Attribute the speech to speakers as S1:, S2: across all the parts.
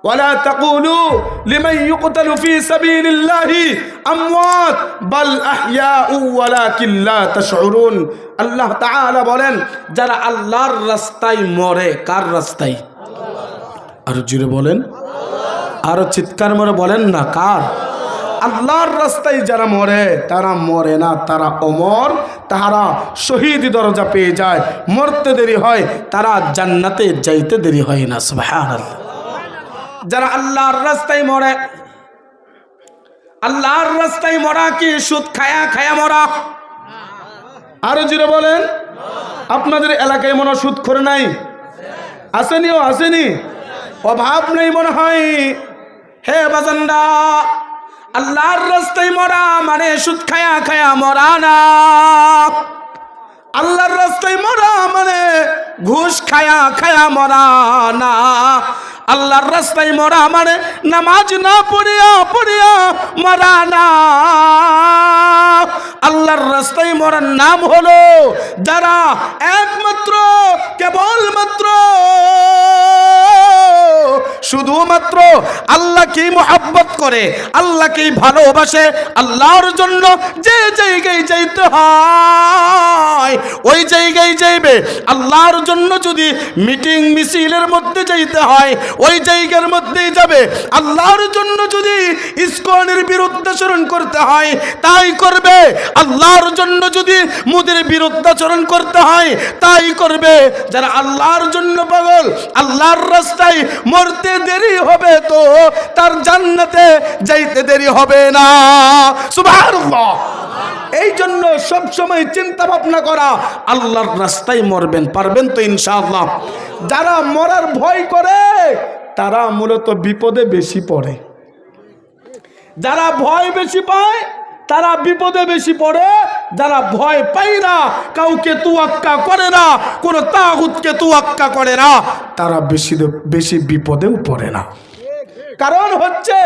S1: ওয়ালা তাকুলু লিমান ইউকতালু ফি সাবিলিল্লাহি আমওয়াত বাল আহইয়াউ ওয়ালাকিন লা তাশউরুন। আল্লাহ তাআলা বলেন, যারা আল্লাহর রাস্তায় মরে, কার রাস্তায়? আর জোরে বলেন, আরো চিৎকার মেরে বলেন না, কার? আল্লাহর রাস্তায় যারা মরে তারা মরে না, তারা অমর, তারা শহীদ দরজা পেয়ে যায়। মরতে দেরি হয়, তারা জান্নাতে যাইতে দেরি হয় না। সুবহানাল্লাহ। যারা আল্লাহর রাস্তায় মরে, আল্লাহর রাস্তায় মরা কি সুদ খায়া খায়া মরা? আরো জোরে বলেন। আপনাদের এলাকায় মনে হয় সুদ খোর নাই? আসেনি? ও আসেনি? অভাব নেই মনে হয়। হে বাজানরা, আল্লাহর রাস্তায় মরা মানে সুদ খায়া খায়া মরা না। আল্লাহর রাস্তায় মরা মানে ঘুষ খায়া খায়া মরা না। আল্লাহর রাস্তায় মরা মানে নামাজ না পড়িয়া পড়িয়া মরা না। আল্লাহর রাস্তায় মরার নাম হলো যারা একমাত্র কেবলমাত্র শুধুমাত্র আল্লাহকেই মহব্বত করে, আল্লাহকেই ভালোবাসে। আল্লাহর জন্য যে জায়গায় যাইতে হয় ওই জায়গায় যাইবে। আল্লাহর জন্য যদি মিটিং মিছিলের মধ্যে যাইতে হয় ওই জায়গার মধ্যেই যাবে। আল্লাহর জন্য যদি ইসকনের বিরুদ্ধাচরণ করতে হয় তাই করবে। আল্লাহর জন্য যদি মুদের বিরুদ্ধাচরণ করতে হয় তাই করবে। যারা আল্লাহর জন্য পাগল, আল্লাহর রাস্তায় মরতে দেরি হবে তো তার জান্নাতে যাইতে দেরি হবে না। সুবহানাল্লাহ। এই জন্য সব সময় চিন্তা ভাবনা করা, আল্লাহর রাস্তায় মরবেন, পারবেন তো ইনশাআল্লাহ। যারা মরার ভয় করে তারা মূলত বিপদে বেশি পড়ে। যারা ভয় বেশি পায় তারা বিপদে বেশি পড়ে। যারা ভয় পায় না, কাউকে তুয়াক্কা করে না, কোনো তাগুতকে তুয়াক্কা করে না, তারা বেশি বিপদেও পড়ে না। কারণ হচ্ছে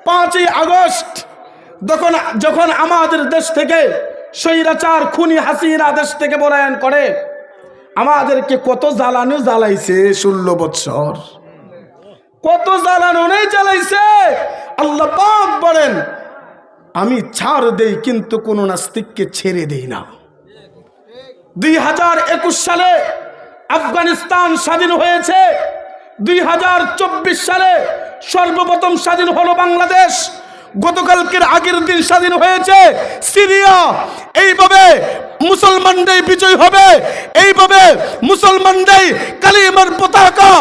S1: 5ই আগস্ট যখন আমাদের দেশ থেকে স্বৈরাচার খুনি হাসিনা দেশ থেকে পলায়ন করে, আমাদেরকে কত জ্বালানো জ্বালাইছে। 16 বছর কত জ্বালানো নেই জ্বালাইছে। আল্লাহ পাক বলেন, আমি ছাড় দেই কিন্তু কোন নাস্তিককে ছেড়ে দেই না। 2021 সালে আফগানিস্তান স্বাধীন হয়েছে। 2024 সালে সর্বপ্রথম স্বাধীন হলো বাংলাদেশ। গতকালকের আগের দিন স্বাধীন হয়েছে সিরিয়া। এইভাবে মুসলমানদের বিজয় হবে, এইভাবে মুসলমানদের কালিমার পতাকা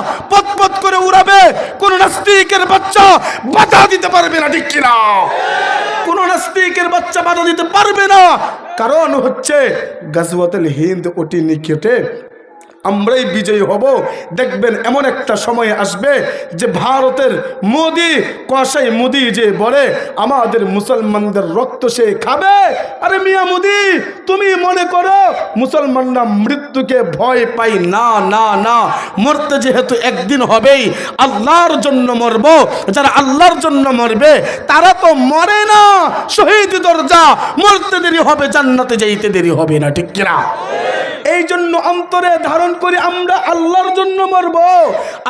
S1: পথ করে উড়াবে। কোন নাস্তিকের বাচ্চা বাধা দিতে পারবে না, ঠিক কিনা? কোন নাস্তিকের বাচ্চা বাধা দিতে পারবে না। কারণ হচ্ছে গাজওয়াতুল হিন্দ ওটি নিকেটে আমরাই বিজয়ী হব। দেখবেন এমন একটা সময় আসবে যে ভারতের মোদি, কসাই মোদি যে বলে আমাদের মুসলমানদের রক্ত সে খাবে। আরে মিয়া মোদি, তুমি মনে করো মুসলমানরা মৃত্যুকে ভয় পাই না? না না, মরতে যেহেতু একদিন হবেই, আল্লাহর জন্য মরব। যারা আল্লাহর জন্য মরবে তারা তো মরে না, শহীদ দরজা। মরতে দেরি হবে, জান্নাতে যাইতে দেরি হবে না, ঠিক কিনা? এই জন্য অন্তরে ধারণ করি আমরা আল্লাহর জন্য মরব।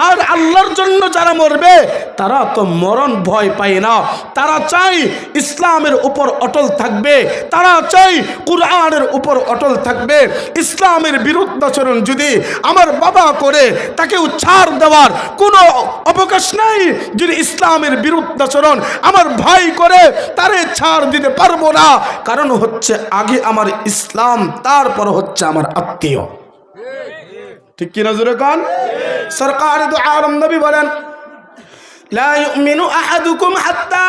S1: আর আল্লাহর জন্য যারা মরবে তারা তো মরণ ভয় পায় না। তারা চাই ইসলামের উপর অটল থাকবে, তারা চাই কুরআনের উপর অটল থাকবে। ইসলামের বিরুদ্ধাচরণ যদি আমার বাবা করে তাকে ছাড় দেওয়ার কোনো অবকাশ নাই। যদি ইসলামের বিরুদ্ধাচরণ আমার ভাই করে তারে ছাড় দিতে পারবো না। কারণ হচ্ছে আগে আমার ইসলাম, তারপর হচ্ছে আমার আত্মীয়, ঠিক কি না? জোরে কান। সরকার দু আলম নবী বলেন, লা ইউমিনু আহাদুকুম হাত্তা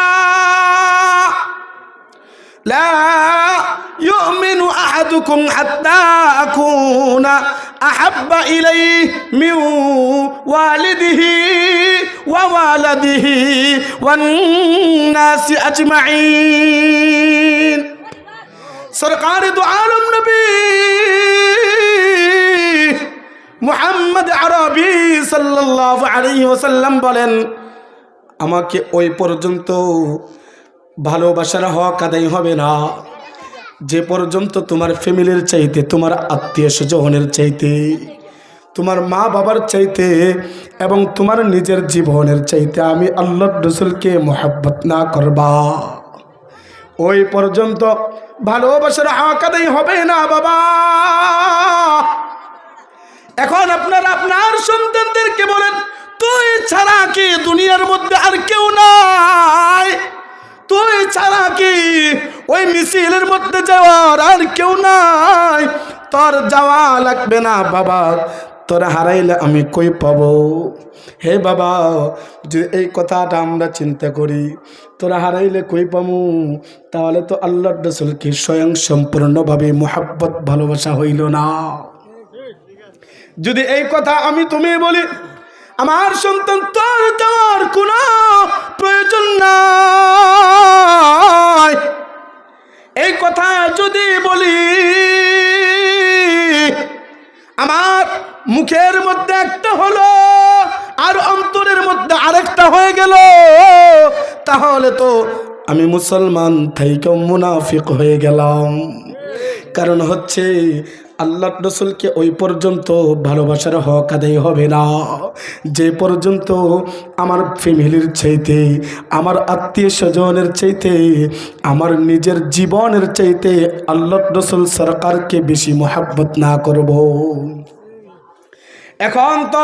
S1: লা ইউমিনু আহাদুকুম হাত্তা আকুনা আহাব্বা ইলাইহি মিন ওয়ালিদিহি ওয়া ওয়ালাদিহি ওয়ান নাসি আজমাইন। সরকার দু আলম নবী মুহাম্মদ আরবি সাল্লাল্লাহু আলাইহি ওয়াসাল্লাম বলেন, আমাকে ওই পর্যন্ত ভালোবাসার হক আদায় হবে না যে পর্যন্ত তোমার ফ্যামিলির চাইতে, তোমার আত্মীয় স্বজনের চাইতে তোমার মা বাবার চাইতে এবং তোমার নিজের জীবনের চাইতে আমি আল্লাহর রাসূলকে মহব্বত না করবা, ওই পর্যন্ত ভালোবাসার হক আদায় হবে না বাবা। এখন আপনারা আপনার সন্তানদেরকে বলেন, তুই ছাড়া কি দুনিয়ার মধ্যে আর কেউ নাই? তুই ছাড়া কি ওই মিছিলের মধ্যে যাওয়ার আর কেউ নাই? তোর যাওয়া লাগবে না বাবা, তোরা হারাইলে আমি কই পাবো? হে বাবা, যদি এই কথাটা আমরা চিন্তা করি, তোরা হারাইলে কই পামু, তাহলে তো আল্লাহর রাসূলকে স্বয়ং সম্পূর্ণভাবে মুহাব্বত ভালোবাসা হইল না। যদি এই কথা আমি তুমি বলি, আমার সন্তান তোর যাওয়ার কোনো প্রয়োজন নাই, এই কথা যদি বলি, আমার মুখের মধ্যে একটা হলো আর অন্তরের মধ্যে আরেকটা হয়ে গেল, তাহলে তো আমি মুসলমান থেকে মুনাফিক হয়ে গেলাম। কারণ হচ্ছে আল্লাহর রাসূলকে ওই পর্যন্ত ভালোবাসার হক আদায় হবে না যে পর্যন্ত আমার ফ্যামিলির চাইতে, আমার আত্মীয় স্বজনের চাইতে, আমার নিজের জীবনের চাইতে আল্লাহর রাসূল সরকারকে বেশি মহব্বত না করব। এখন তো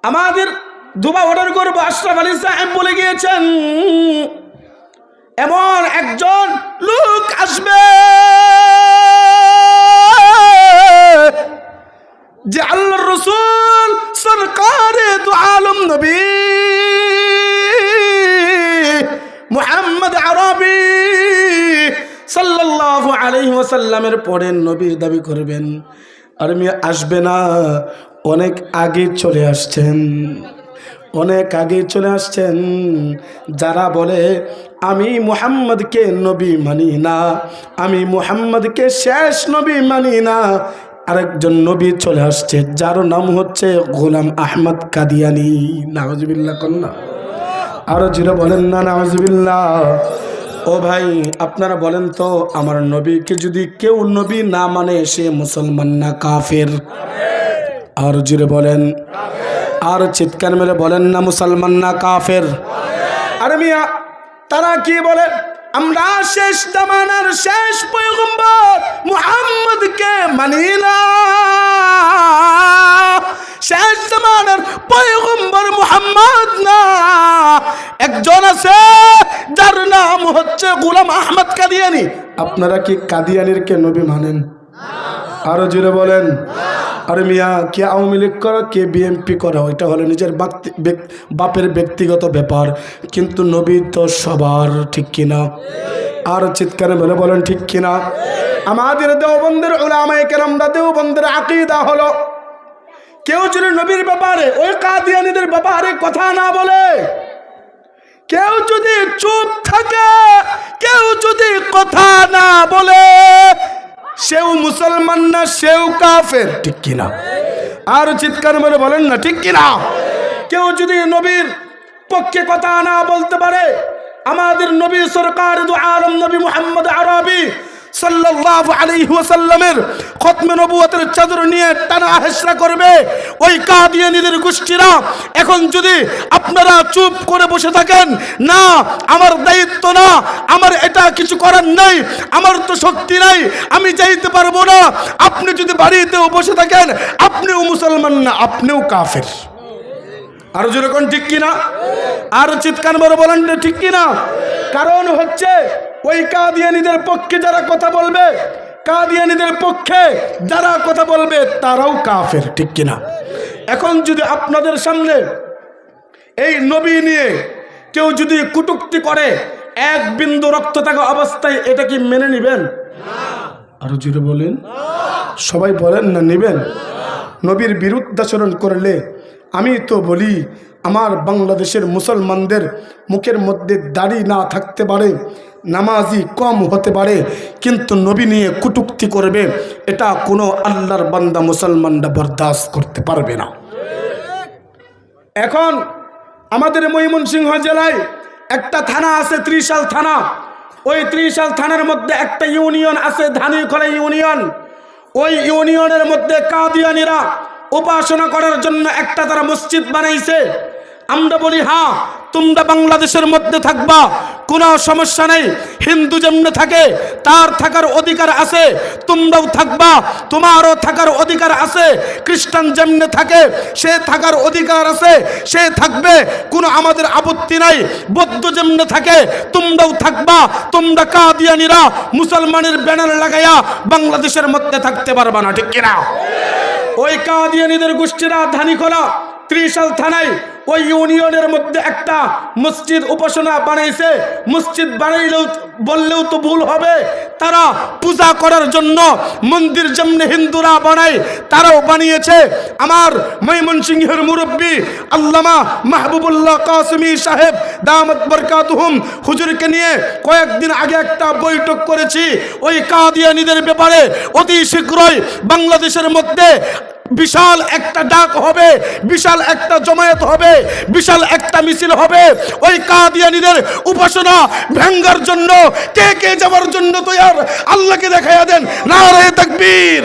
S1: আমাদের দুবা অর্ডার করবো, আশরাফ আলী সাহেব বলে গিয়েছেন এমন একজন লোক আসবে যে আল্লাহর রাসূল সরকারে দু আলম নবী মুহাম্মদ আরবি সাল্লাল্লাহু আলাইহি ওয়াসাল্লামের পরে নবী দাবি করবেন। আর আমি আসবে না, অনেক আগে চলে আসছেন, অনেক আগে চলে আসছেন। যারা বলে আমি মুহাম্মদকে নবী মানি না, আমি মুহাম্মদকে শেষ নবী মানি না, আরেকজন নবী চলে আসছে যার নাম হচ্ছে গোলাম আহমদ কাদিয়ানি। নাউজুবিল্লাহ কন্যা আরো জিরো বলেন না নাউজুবিল্লাহ। ও ভাই, আপনারা বলেন তো, আমার নবীকে যদি কেউ নবী না মানে সে মুসলমান না কাফের? আর জিরো বলেন, আর চিৎকার মেরে বলেন না মুসলমান না কাফের? আরে মিয়া, তারা কি বলে? আমরা শেষ জামানার শেষ পয়গম্বর মুহাম্মদকে মানি না, শেষ জামানার পয়গম্বর মুহাম্মদ না, একজন আছে যার নাম হচ্ছে গোলাম আহমদ কাদিয়ানি। আপনারা কি কাদিয়ানির কে নবী মানেন? আরো জোরে বলেন। আরে মিয়া, কে আওয়ামী লীগ করো, কে বিএনপি করো, ওইটা হলো নিজের বাপের ব্যক্তিগত ব্যাপার, কিন্তু নবী তো সবার, ঠিক কিনা? আর চিৎকারে বলে বলেন ঠিক কিনা? আমাদের দেওবন্দের উলামায়ে কেরামরা, দেওবন্দের আকীদা হলো কেউ যদি নবীর ব্যাপারে, ওই কাদিয়ানীদের ব্যাপারে কথা না বলে, কেউ যদি চুপ থাকে, কেউ যদি কথা না বলে, সেও মুসলমান না, সেও কাফের, ঠিক কিনা? আর চিৎকার মেরে বলেন না ঠিক কিনা? কেউ যদি নবীর পক্ষে কথা না বলতে পারে, আমাদের নবী সরকার দু আলম নবী মুহাম্মদ আরবি সাল্লাল্লাহু আলাইহি ওয়াসাল্লামের খতমে নবুয়তের চাদর নিয়ে টানা হেসরা করবে ওই কাদিয়ানীদের গোষ্ঠীরা। এখন যদি আপনারা চুপ করে বসে থাকেন, না আমার দায়িত্ব না, আমার এটা কিছু করার নাই, আমার তো শক্তি নাই, আমি যাইতে পারবো না, আপনি যদি বাড়িতেও বসে থাকেন, আপনিও মুসলমান না, আপনিও কাফের। আর যেরকম ঠিক কিনা? আর চিৎকার মেরে বলেন ঠিক কিনা? কারণ হচ্ছে ওই কাদিয়ানীদের পক্ষে যারা কথা বলবে, কাদিয়ানীদের পক্ষে যারা কথা বলবে তারাও কাফের, ঠিক কিনা? এখন যদি আপনাদের সামনে এই নবী নিয়ে কেউ যদি কটূক্তি করে, এক বিন্দু রক্ত থাকা অবস্থায়, এটা কি মেনে নেবেন? আরো জোরে বলেন, সবাই বলেন না নেবেন? নবীর বিরুদ্ধাচরণ করলে আমি তো বলি, আমার বাংলাদেশের মুসলমানদের মুখের মধ্যে দাড়ি না থাকতে পারে, নামাজি কম হতে পারে, কিন্তু নবী নিয়ে কটূক্তি করবে, এটা কোনো আল্লাহর বান্দা মুসলমানরা বরদাস্ত করতে পারবে না। এখন আমাদের ময়মনসিংহ জেলায় একটা থানা আছে, ত্রিশাল থানা। ওই ত্রিশাল থানার মধ্যে একটা ইউনিয়ন আছে, ধানীখলা ইউনিয়ন। ওই ইউনিয়নের মধ্যে কাদিয়ানীরা উপাসনা করার জন্য একটা তারা মসজিদ বানাইছে। আমরা বলি হ্যাঁ, তোমরা বাংলাদেশের মধ্যে থাকবা, কোনো সমস্যা নেই। হিন্দু যেমন থাকে তার থাকার অধিকার আছে, তোমরাও থাকবা, তোমারও থাকার অধিকার আছে। খ্রিস্টান যেমন থাকে সে থাকার অধিকার আছে, সে থাকবে, কোনো আমাদের আপত্তি নাই। বৌদ্ধ যেমন থাকে তোমরাও থাকবা। তোমরা কাদিয়ানীরা মুসলমানের ব্যানার লাগাইয়া বাংলাদেশের মধ্যে থাকতে পারবা না, ঠিক কিনা? ওই কাদিয়ানীদের গোষ্ঠীরা ধানীখোলা ত্রিশাল থানায় ওই ইউনিয়নের মধ্যে একটা মসজিদ উপাসনা বানাইছে। মসজিদ বানাইলেও বললেও তো ভুল হবে, তারা পূজা করার জন্য মন্দির যেমন হিন্দুরা বানায় তারাও বানিয়েছে। আমার ময়মনসিংহের মুরব্বী আল্লামা মাহবুবুল্লাহ কাসিমি সাহেব দামাত বরকাতুহুম হুজুরকে নিয়ে কয়েকদিন আগে একটা বৈঠক করেছি ওই কাদিয়ানীদের ব্যাপারে। অতি শীঘ্রই বাংলাদেশের মধ্যে বিশাল একটা ডাক হবে, বিশাল একটা জমায়েত হবে, বিশাল একটা মিছিল হবে। ওই কাদিয়ানীদের উপাসনা ভেঙ্গার জন্য কে কে যাওয়ার জন্য তৈয়ার? আল্লাহকে দেখাইয়া দেন। নারে তাকবীর।